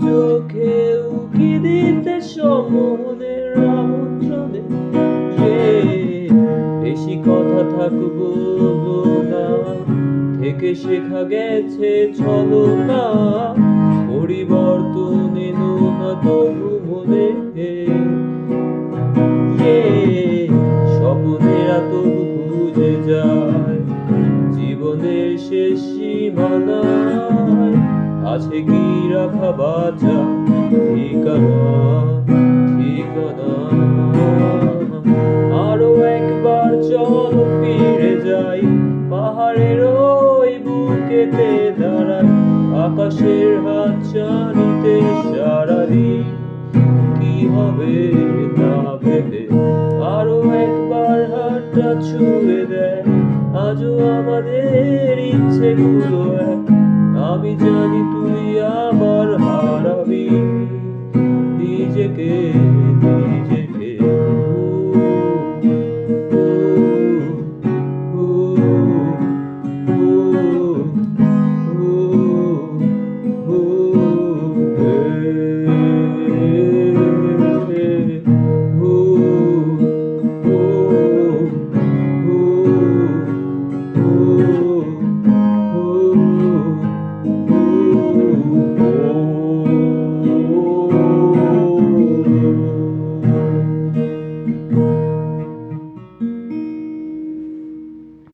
চোখে উকি দিতে সম্মোহনের আমন্ত্রণে বেশি কথা থাকবো না, থেকে শেখা গেছে ছলনা, পরিবর্তন এলো না তবু মনে স্বপ্নেরা তবু খুঁজে যায় জীবনের শেষ সীমানায়। আছে কি রাখা বাঁচা ঠিকানা, ঠিকানা। আরো একবার চল ফিরে যাই, পাহাড়ের ওই বুকেতে দাঁড়াই, আকাশের হাত ছানিতে সারাদিন কি হবে তা ভেবে। আরো একবার হাতটা ছুঁয়ে দেয় আজও আমাদের ইচ্ছেগুলো এক। আমি জানি তুই আবার হারাবি নিজেকে।